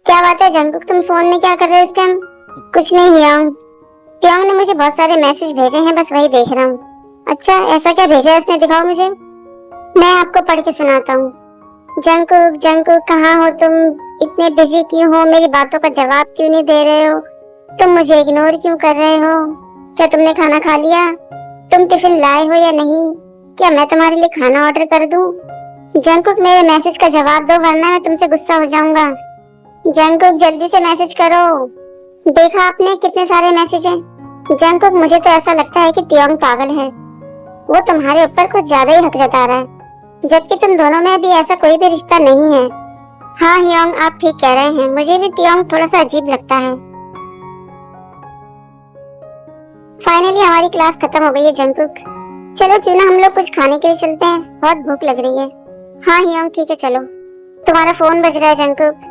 क्या बात है जंकुक, तुम फोन में क्या कर रहे हो इस टाइम? कुछ नहीं हियोंग। तियोंग ने मुझे बहुत सारे मैसेज भेजे हैं, बस वही देख रहा हूँ। अच्छा, ऐसा क्या भेजा है उसने, दिखाओ मुझे। मैं आपको पढ़ के सुनाता हूँ। जंकुक जंकुक, कहाँ हो तुम? इतने बिजी क्यों हो? मेरी बातों का जवाब क्यों नहीं दे रहे हो? तुम मुझे इग्नोर क्यों कर रहे हो? क्या तुमने खाना खा लिया? तुम टिफिन लाए हो या नहीं? क्या मैं तुम्हारे लिए खाना ऑर्डर कर दूं? जंकुक, मेरे मैसेज का जवाब दो वरना मैं तुमसे गुस्सा हो जाऊंगा। जंकुक, जल्दी से मैसेज करो। देखा आपने कितने सारे मैसेज हैं। जंकुक, मुझे तो ऐसा लगता है कि तियोंग पागल है। वो तुम्हारे ऊपर कुछ ज्यादा ही हक जता रहा है, जबकि तुम दोनों में भी ऐसा कोई भी रिश्ता नहीं है। हाँ हियोंग, आप ठीक कह रहे हैं, मुझे भी तियोंग थोड़ा सा अजीब लगता है। फाइनली हमारी क्लास खत्म हो गई है जंकुक। चलो क्यों ना हम लोग कुछ खाने के लिए चलते हैं, बहुत भूख लग रही है। हाँ हियोंग ठीक है, चलो। तुम्हारा फोन बज रहा है जंकुक।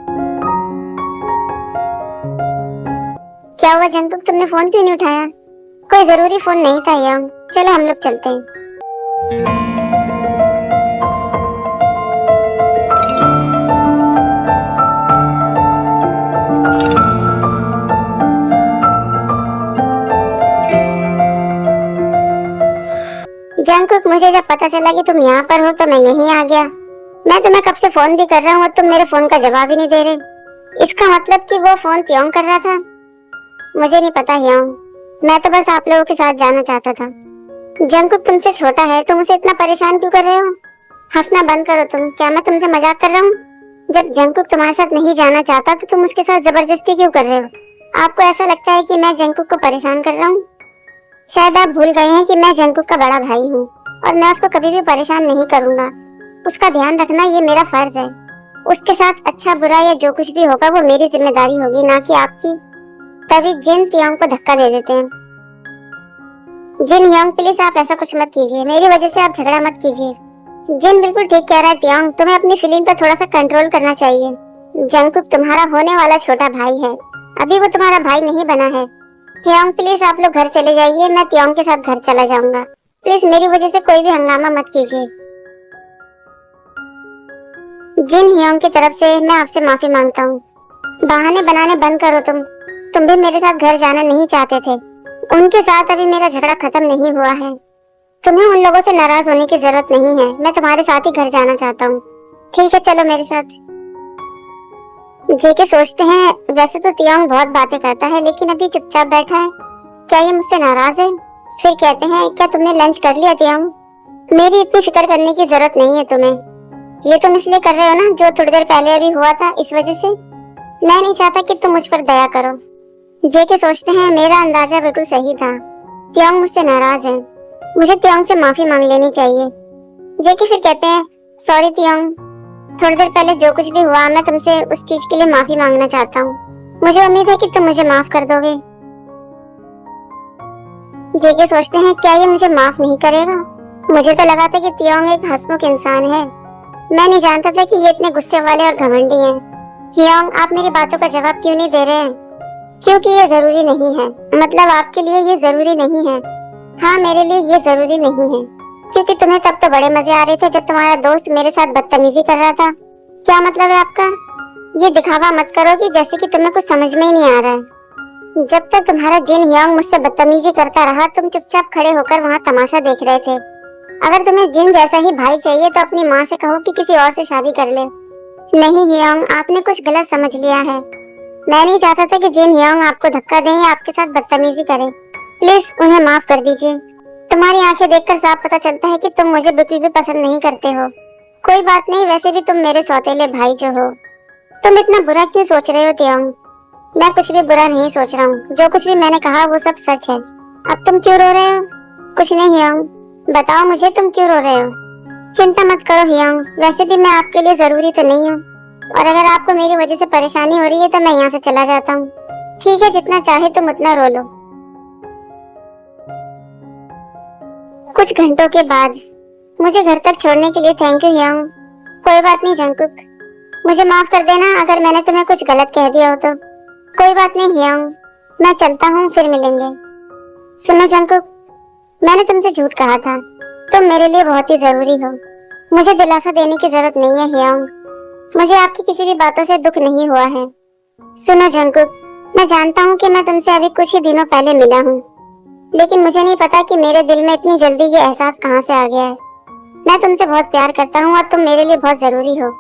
क्या हुआ जंकुक, तुमने फोन क्यों नहीं उठाया? कोई जरूरी फोन नहीं था हियोंग, चलो हम लोग चलते हैं। जंकुक, मुझे जब पता चला कि तुम यहाँ पर हो तो मैं यहीं आ गया। मैं तुम्हें कब से फोन भी कर रहा हूँ और तुम मेरे फोन का जवाब ही नहीं दे रहे। इसका मतलब कि वो फोन तियोंग कर रहा था। मुझे नहीं पता हियोंग, मैं तो बस आप लोगों के साथ जाना चाहता था। जंकुक तुमसे छोटा है, तुम उसे इतना परेशान क्यों कर रहे हो? हंसना बंद करो तुम, क्या मैं तुमसे मजाक कर रहा हूँ? जब जंकुक तुम्हारे साथ नहीं जाना चाहता तो तुम उसके साथ जबरदस्ती क्यों कर रहे हो? आपको ऐसा लगता है कि मैं जंकुक को परेशान कर रहा हूँ? शायद आप भूल गए हैं कि मैं जंकुक का बड़ा भाई हूँ और मैं उसको कभी भी परेशान नहीं करूंगा। उसका ध्यान रखना ये मेरा फर्ज है। उसके साथ अच्छा बुरा या जो कुछ भी होगा वो मेरी जिम्मेदारी होगी, ना कि आपकी। तभी जिन तियोंग को धक्का दे देते हैं। जिन हियोंग, प्लीज आप ऐसा कुछ मत कीजिए, मेरी वजह से आप झगड़ा मत कीजिए। जिन बिल्कुल ठीक कह रहा है तियोंग, तुम्हें अपनी फीलिंग पर थोड़ा सा कंट्रोल करना चाहिए। जंकुक तुम्हारा होने वाला छोटा भाई है, अभी वो तुम्हारा भाई नहीं बना है। तियोंग प्लीज आप लोग घर चले जाइए, मैं तियोंग के साथ घर चला जाऊंगा। प्लीज मेरी वजह से कोई भी हंगामा मत कीजिए। जिन हियोंग की तरफ से मैं आपसे माफी मांगता हूँ। बहाने बनाने बंद करो तुम भी मेरे साथ घर जाना नहीं चाहते थे। उनके साथ अभी मेरा झगड़ा खत्म नहीं हुआ है। तुम्हें उन लोगों से नाराज होने की जरूरत नहीं है, मैं तुम्हारे साथ ही घर जाना चाहता हूँ। ठीक है, चलो मेरे साथ। जेके सोचते हैं वैसे तो तियोंग बहुत बातें करता है लेकिन अभी चुपचाप बैठा है, क्या ये मुझसे नाराज है? फिर कहते हैं क्या तुमने लंच कर लिया तियोंग? मेरी इतनी फिक्र करने की जरूरत नहीं है तुम्हें। ये तुम इसलिए कर रहे हो ना जो थोड़ी देर पहले अभी हुआ था, इस वजह से। मैं नहीं चाहता कि तुम मुझ पर दया करो। जेके सोचते हैं मेरा अंदाजा बिल्कुल सही था, तियोंग मुझसे नाराज है, मुझे तियोंग से माफी मांग लेनी चाहिए। जेके फिर कहते हैं सॉरी तियोंग, थोड़ी देर पहले जो कुछ भी हुआ मैं तुमसे उस चीज के लिए माफी मांगना चाहता हूँ। मुझे उम्मीद है कि तुम मुझे माफ कर दोगे। जेके सोचते हैं क्या ये मुझे माफ नहीं करेगा? मुझे तो लगा था कि तियोंग एक हंसमुख इंसान है, मैं नहीं जानता था कि ये इतने गुस्से वाले और घमंडी हैं। तियोंग आप मेरी बातों का जवाब क्यों नहीं दे रहे हैं? क्योंकि ये जरूरी नहीं है, मतलब आपके लिए ये जरूरी नहीं है। हाँ मेरे लिए ये जरूरी नहीं है, क्योंकि तुम्हें तब तो बड़े मजे आ रहे थे जब तुम्हारा दोस्त मेरे साथ बदतमीजी कर रहा था। क्या मतलब है आपका? ये दिखावा मत करो कि जैसे कि तुम्हें कुछ समझ में ही नहीं आ रहा है। जब तक तुम्हारा जिन हियोंग मुझसे बदतमीजी करता रहा तुम चुपचाप खड़े होकर वहाँ तमाशा देख रहे थे। अगर तुम्हें जिन जैसा ही भाई चाहिए तो अपनी माँ से कहो कि किसी और से शादी कर ले। नहीं हियोंग, आपने कुछ गलत समझ लिया है। मैं नहीं चाहता था कि जिन हियोंग आपको धक्का दें या आपके साथ बदतमीजी करें। प्लीज उन्हें माफ कर दीजिए। तुम्हारी आंखें देखकर साफ पता चलता है कि तुम मुझे बिल्कुल भी पसंद नहीं करते हो। कोई बात नहीं, वैसे भी तुम मेरे सौतेले भाई जो हो। तुम इतना बुरा क्यों सोच रहे हो तियोंग? मैं कुछ भी बुरा नहीं सोच रहा हूँ, जो कुछ भी मैंने कहा वो सब सच है। अब तुम क्यों रो रहे हो? कुछ नहीं हियोंग, बताओ मुझे तुम क्यों रो रहे हो? चिंता मत करो हियोंग, वैसे भी मैं आपके लिए जरूरी तो नहीं हूँ, और अगर आपको मेरी वजह से परेशानी हो रही है तो मैं यहाँ से चला जाता हूँ। ठीक है, जितना चाहे तुम उतना रो लो। कुछ घंटों के बाद मुझे घर तक छोड़ने के लिए थैंक यू हियोंग। कोई बात नहीं जंकुक, मुझे माफ कर देना अगर मैंने तुम्हें कुछ गलत कह दिया हो तो। कोई बात नहीं हियोंग, मैं चलता हूँ, फिर मिलेंगे। सुनो जंकुक, मैंने तुमसे झूठ कहा था, तुम मेरे लिए बहुत ही जरूरी हो। मुझे दिलासा देने की जरूरत नहीं है हियोंग, मुझे आपकी किसी भी बातों से दुख नहीं हुआ है। सुनो जंकुक, मैं जानता हूँ कि मैं तुमसे अभी कुछ ही दिनों पहले मिला हूँ, लेकिन मुझे नहीं पता कि मेरे दिल में इतनी जल्दी ये एहसास कहाँ से आ गया है। मैं तुमसे बहुत प्यार करता हूँ और तुम मेरे लिए बहुत जरूरी हो।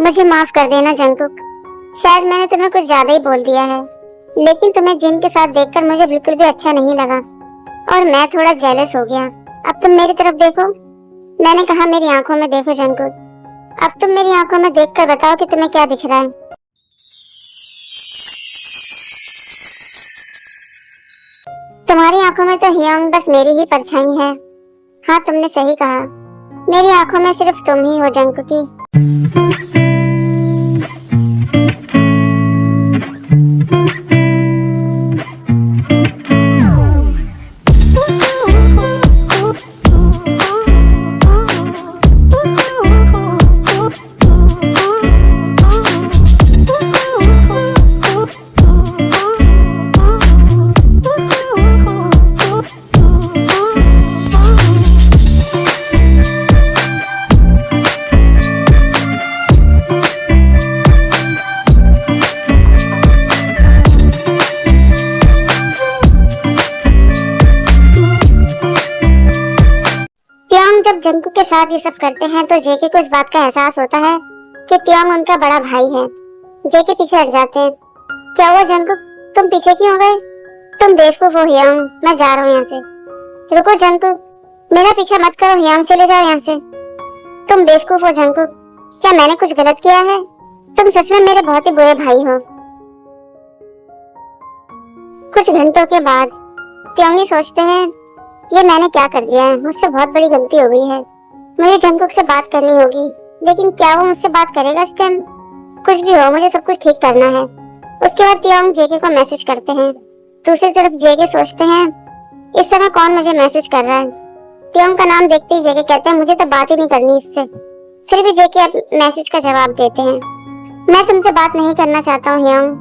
मुझे माफ कर देना जंकुक, शायद मैंने तुम्हें कुछ ज्यादा ही बोल दिया है, लेकिन तुम्हें जिन के साथ देखकर मुझे बिल्कुल भी अच्छा नहीं लगा और मैं थोड़ा जेलस हो गया। अब तुम मेरी तरफ देखो। मैंने कहा मेरी आंखों में देखो जंकुक। अब तुम मेरी आंखों में देखकर बताओ कि तुम्हें क्या दिख रहा है। तुम्हारी आंखों में तो हियोंग बस मेरी ही परछाई है। हाँ, तुमने सही कहा, मेरी आंखों में सिर्फ तुम ही हो जंकुकी। जब जंकुक के साथ ये सब करते हैं तो जेके को इस बात का एहसास होता है कि त्योंग उनका बड़ा भाई है। जेके पीछे हट जाते हैं। क्या हुआ जंकुक, तुम पीछे क्यों हो गए? तुम बेवकूफ हो हियोंग, मैं जा रहा हूँ यहाँ से। रुको जंकुक, मेरा पीछा मत करो हियोंग, चले जाओ यहाँ से। तुम बेवकूफ हो जंकुक, क्या मैंने कुछ गलत किया है? तुम सच में मेरे बहुत ही बुरे भाई हो। कुछ घंटों के बाद त्योंगी सोचते हैं ये मैंने क्या कर दिया है, मुझसे बहुत बड़ी गलती हो गई है। मुझे जंकुक से बात करनी होगी, लेकिन क्या वो मुझसे बात करेगा इस टाइम? कुछ भी हो, मुझे सब कुछ ठीक करना है। उसके बाद त्योंग जेके को मैसेज करते हैं। दूसरी तरफ जेके सोचते हैं इस समय कौन मुझे मैसेज कर रहा है। त्योंग का नाम देखते ही जेके कहते हैं मुझे तो बात ही नहीं करनी इससे। फिर भी जेके मैसेज का जवाब देते हैं। मैं तुमसे बात नहीं करना चाहता हूँ हियोंग,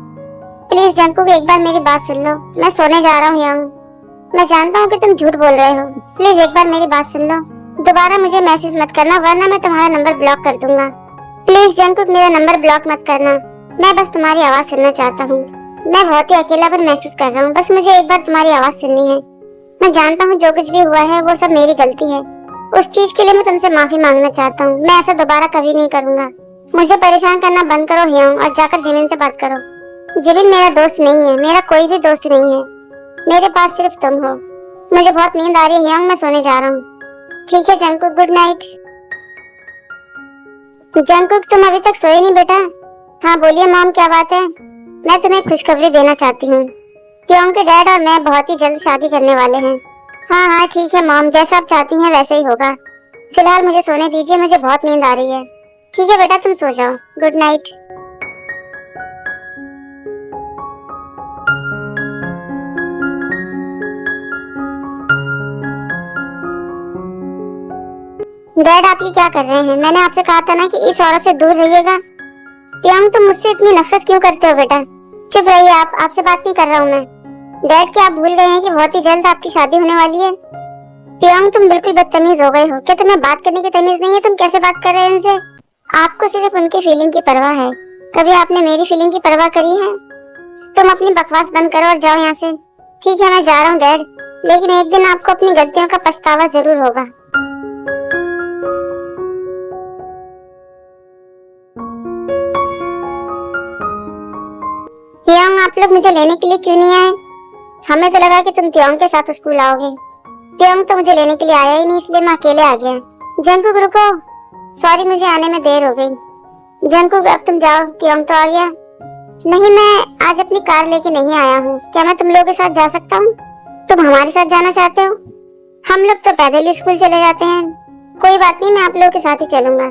प्लीज जंकुक एक बार मेरी बात सुन लो, मैं सोने जा रहा हूँ हियोंग। मैं जानता हूँ कि तुम झूठ बोल रहे हो, प्लीज एक बार मेरी बात सुन लो। दोबारा मुझे मैसेज मत करना वरना मैं तुम्हारा नंबर ब्लॉक कर दूंगा। प्लीज जंकुक मेरा नंबर ब्लॉक मत करना, मैं बस तुम्हारी आवाज सुनना चाहता हूँ। मैं बहुत ही अकेलापन महसूस कर रहा हूँ, बस मुझे एक बार तुम्हारी आवाज सुननी है। मैं जानता हूँ जो कुछ भी हुआ है वो सब मेरी गलती है, उस चीज के लिए मैं तुमसे माफी मांगना चाहता हूँ। मैं ऐसा दोबारा कभी नहीं करूंगा। मुझे परेशान करना बंद करो हियोंग और जाकर जिमिन से बात करो। जिमिन मेरा दोस्त नहीं है, मेरा कोई भी दोस्त नहीं है, मेरे पास सिर्फ तुम हो। मुझे बहुत नींद आ रही है हियोंग, मैं सोने जा रहा हूँ। ठीक है जंकुक, गुड नाइट। जंकुक तुम अभी तक सोए नहीं बेटा? हाँ बोलिए मॉम, क्या बात है? मैं तुम्हें खुशखबरी देना चाहती हूँ। त्योंग के डैड और मैं बहुत ही जल्द शादी करने वाले हैं। हाँ हाँ ठीक है मॉम, जैसा आप चाहती हैं वैसे ही होगा। फिलहाल मुझे सोने दीजिए, मुझे बहुत नींद आ रही है। ठीक है बेटा, तुम सो जाओ, गुड नाइट। डैड आप ये क्या कर रहे हैं? मैंने आपसे कहा था ना कि इस औरत से दूर रहिएगा। त्योंग तुम मुझसे इतनी नफरत क्यों करते हो बेटा? चुप रहिए आप, आपसे बात नहीं कर रहा हूँ मैं। डैड क्या आप भूल गए हैं कि बहुत ही जल्द आपकी शादी होने वाली है? त्योंग तुम बिल्कुल बदतमीज हो गए हो। क्या तुम्हें बात करने की तमीज नहीं है? तुम कैसे बात कर रहे हैं इनसे? आपको सिर्फ उनकी फीलिंग की परवाह है, कभी आपने मेरी फीलिंग की परवाह करी है? तुम अपनी बकवास बंद करो और जाओ यहाँ से। ठीक है मैं जा रहा हूँ डैड, लेकिन एक दिन आपको अपनी गलतियों का पछतावा जरूर होगा। हियोंग आप लोग मुझे लेने के लिए क्यों नहीं आए? हमें तो लगा कि तुम त्योंग के साथ स्कूल आओगे। त्योंग तो मुझे लेने के लिए आया ही नहीं, इसलिए मैं अकेले आ गया। जंकुक रुको, सॉरी मुझे आने में देर हो गई। जंकुक अब तुम जाओ, त्योंग तो आ गया। नहीं मैं आज अपनी कार लेके नहीं आया हूँ, क्या मैं तुम लोगों के साथ जा सकता हूँ? तुम हमारे साथ जाना चाहते हो? हम लोग तो पैदल ही स्कूल चले जाते हैं। कोई बात नहीं, मैं आप लोगों के साथ ही चलूंगा।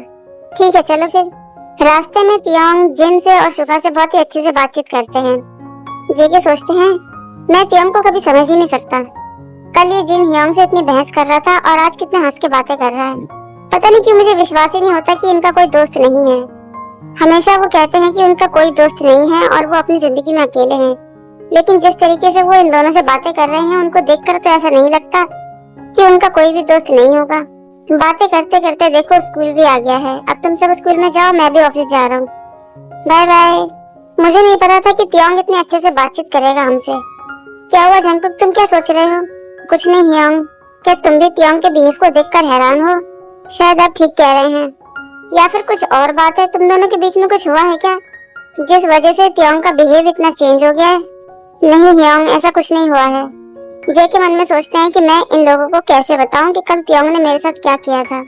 ठीक है चलो फिर। रास्ते में त्योंग जिन से और शुभा से बहुत ही अच्छे से बातचीत करते हैं। जेके सोचते हैं मैं त्योंग को कभी समझ ही नहीं सकता। कल ये जिन हियोंग से इतनी बहस कर रहा था और आज कितने हंस के बातें कर रहा है। पता नहीं क्यों मुझे विश्वास ही नहीं होता कि इनका कोई दोस्त नहीं है। हमेशा वो कहते हैं कि उनका कोई दोस्त नहीं है और वो अपनी जिंदगी में अकेले हैं, लेकिन जिस तरीके से वो इन दोनों से बातें कर रहे हैं उनको देखकर तो ऐसा नहीं लगता कि उनका कोई भी दोस्त नहीं होगा। बातें करते करते देखो स्कूल भी आ गया है। अब तुम सब स्कूल में जाओ, मैं भी ऑफिस जा रहा हूँ। Bye bye. मुझे नहीं पता था कि तियोंग इतने अच्छे से बातचीत करेगा हमसे। क्या हुआ जंगकुक, तुम क्या सोच रहे हो? कुछ नहीं हियोंग, क्या तुम भी तियोंग के बिहेव को देखकर हैरान हो? शायद आप ठीक कह रहे हैं, या फिर कुछ और बात है। तुम दोनों के बीच में कुछ हुआ है क्या, जिस वजह से तियोंग का बिहेव इतना चेंज हो गया है? नहीं हियोंग, ऐसा कुछ नहीं हुआ है। जे के मन में सोचते हैं कि मैं इन लोगों को कैसे बताऊं कि कल तियोंग ने मेरे साथ क्या किया था।